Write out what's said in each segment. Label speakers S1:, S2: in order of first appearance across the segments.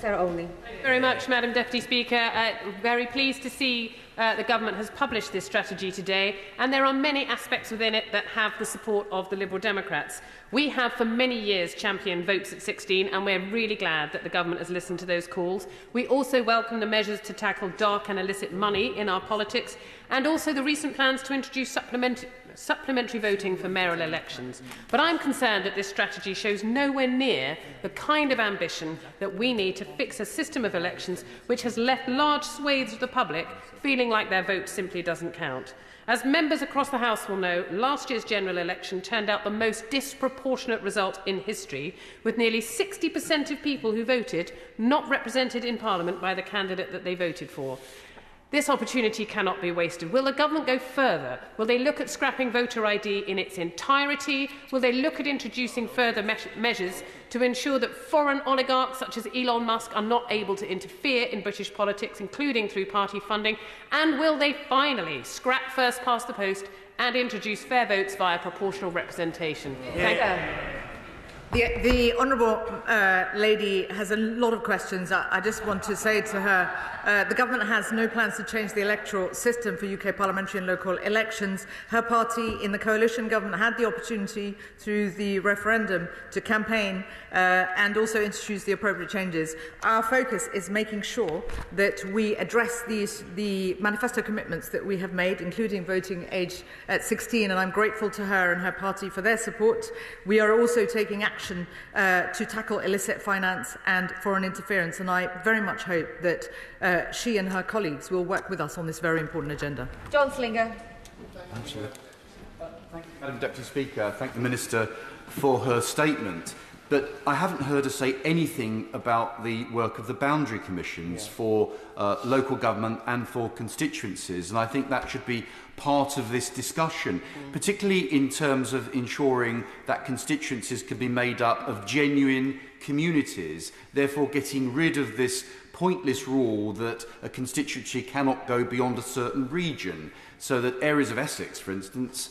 S1: Thank you very much, Madam Deputy Speaker. Very pleased to see the Government has published this strategy today, and there are many aspects within it that have the support of the Liberal Democrats. We have for many years championed votes at 16, and we're really glad that the Government has listened to those calls. We also welcome the measures to tackle dark and illicit money in our politics, and also the recent plans to introduce supplementary voting for mayoral elections. But I'm concerned that this strategy shows nowhere near the kind of ambition that we need to fix a system of elections which has left large swathes of the public feeling like their vote simply doesn't count. As members across the House will know, last year's general election turned out the most disproportionate result in history, with nearly 60% of people who voted not represented in Parliament by the candidate that they voted for. This opportunity cannot be wasted. Will the Government go further? Will they look at scrapping voter ID in its entirety? Will they look at introducing further measures to ensure that foreign oligarchs such as Elon Musk are not able to interfere in British politics, including through party funding? And will they finally scrap first past the post and introduce fair votes via proportional representation? Thank you.
S2: The honourable lady has a lot of questions. I just want to say to her, the Government has no plans to change the electoral system for UK parliamentary and local elections. Her party in the coalition government had the opportunity through the referendum to campaign and also introduce the appropriate changes. Our focus is making sure that we address the manifesto commitments that we have made, including voting age at 16, and I'm grateful to her and her party for their support. We are also taking action to tackle illicit finance and foreign interference, and I very much hope that she and her colleagues will work with us on this very important agenda.
S3: John Slinger.
S4: Thank you, Madam Deputy Speaker. Thank the Minister for her statement. But I haven't heard her say anything about the work of the boundary commissions for local government and for constituencies, and I think that should be part of this discussion, particularly in terms of ensuring that constituencies can be made up of genuine communities, therefore getting rid of this pointless rule that a constituency cannot go beyond a certain region, so that areas of Essex, for instance,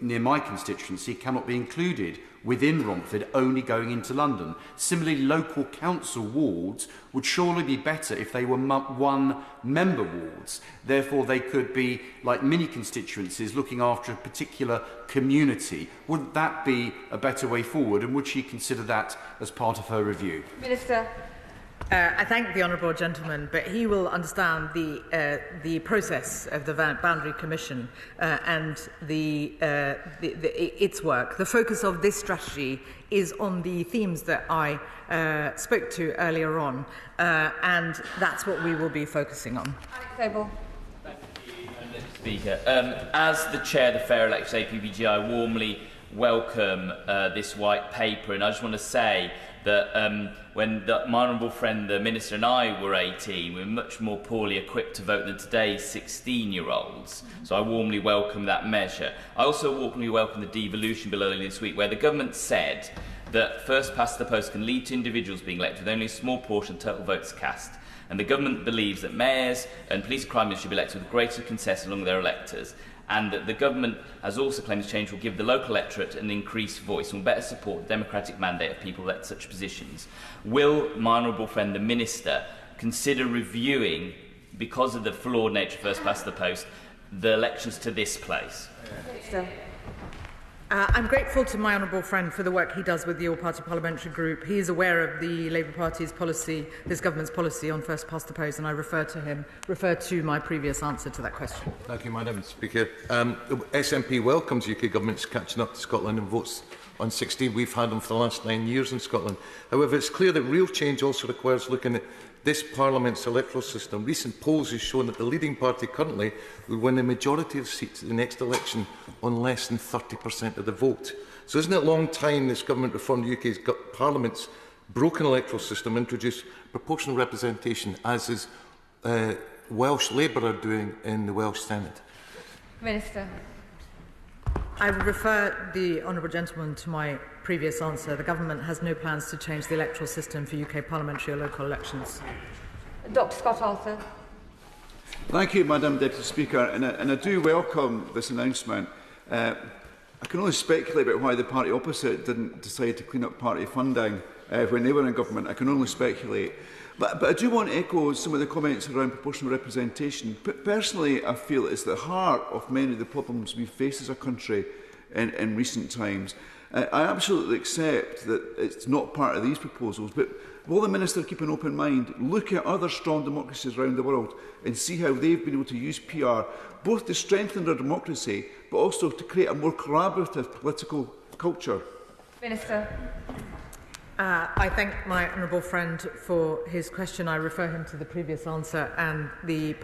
S4: near my constituency, cannot be included within Romford, only going into London. Similarly, local council wards would surely be better if they were one-member wards. Therefore, they could be like mini constituencies looking after a particular community. Wouldn't that be a better way forward, and would she consider that as part of her review?
S3: Minister.
S2: I thank the honourable gentleman, but he will understand the process of the Boundary Commission and its work. The focus of this strategy is on the themes that I spoke to earlier on, and that's what we will be focusing on.
S3: Alex Abel.
S5: Thank you, Madam Speaker. As the Chair of the Fair Elections APPG, I warmly welcome this white paper, and I just want to say that when my honourable friend, the Minister, and I were 18, we were much more poorly equipped to vote than today's 16-year-olds. So I warmly welcome that measure. I also warmly welcome the devolution bill earlier this week, where the Government said that first past the post can lead to individuals being elected with only a small portion of total votes cast. And the Government believes that mayors and police and crime ministers should be elected with greater consent along their electors, and that the Government has also claimed this change will give the local electorate an increased voice and will better support the democratic mandate of people at such positions. Will my honourable friend, the Minister, consider reviewing, because of the flawed nature of first past the post, the elections to this place?
S3: Minister.
S2: I'm grateful to my honourable friend for the work he does with the All-Party Parliamentary Group. He is aware of the Labour Party's policy, this government's policy on first past the post, and I refer to my previous answer to that question.
S6: Thank you, Madam Speaker. The SNP welcomes UK governments catching up to Scotland and votes on 16. We've had them for the last 9 years in Scotland. However, it's clear that real change also requires looking at this Parliament's electoral system. Recent polls have shown that the leading party currently will win the majority of seats at the next election on less than 30% of the vote. So isn't it a long time this government reformed the UK's Parliament's broken electoral system, introduced proportional representation, as is Welsh Labour are doing in the Welsh Senate?
S3: Minister.
S2: I would refer the honourable gentleman to my previous answer. The government has no plans to change the electoral system for UK parliamentary or local elections.
S3: Dr Scott Arthur.
S7: Thank you, Madam Deputy Speaker, and I do welcome this announcement. I can only speculate about why the party opposite didn't decide to clean up party funding when they were in government. I can only speculate. But I do want to echo some of the comments around proportional representation. Personally, I feel it's the heart of many of the problems we face as a country in recent times. I absolutely accept that it's not part of these proposals, but will the Minister keep an open mind, look at other strong democracies around the world and see how they've been able to use PR, both to strengthen their democracy, but also to create a more collaborative political culture?
S3: Minister.
S2: I thank my honourable friend for his question. I refer him to the previous answer and the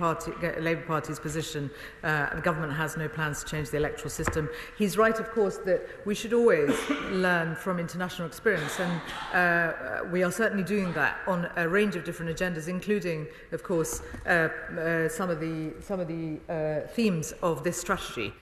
S2: Labour Party's position. The government has no plans to change the electoral system. He's right, of course, that we should always learn from international experience, and we are certainly doing that on a range of different agendas, including, of course, some of the themes of this strategy.